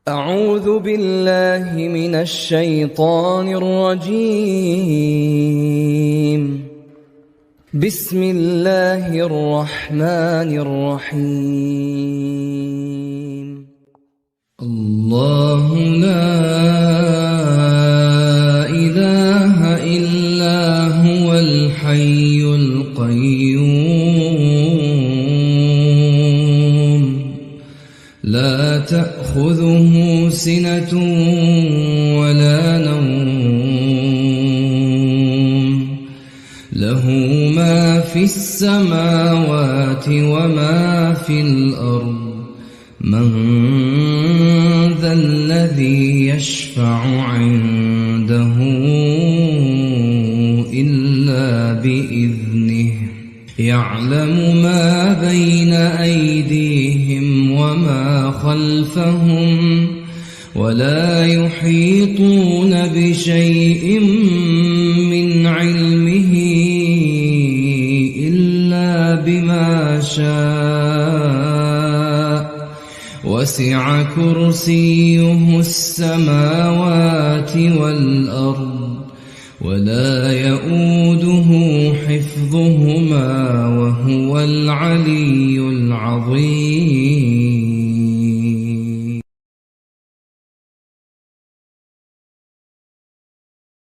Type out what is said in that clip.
أعوذ بالله من الشيطان الرجيم. بسم الله الرحمن الرحيم. الله لا إله إلا هو الحي القيوم لا تأخذه سنة ولا نوم له ما في السماوات وما في الأرض من ذا الذي يشفع عنده إلا بإذنه يعلم ما بين أيديهم وما خلفهم ولا يحيطون بشيء من علمه إلا بما شاء وسع كرسيه السماوات والأرض ولا يؤوده حفظهما وهو العلي العظيم.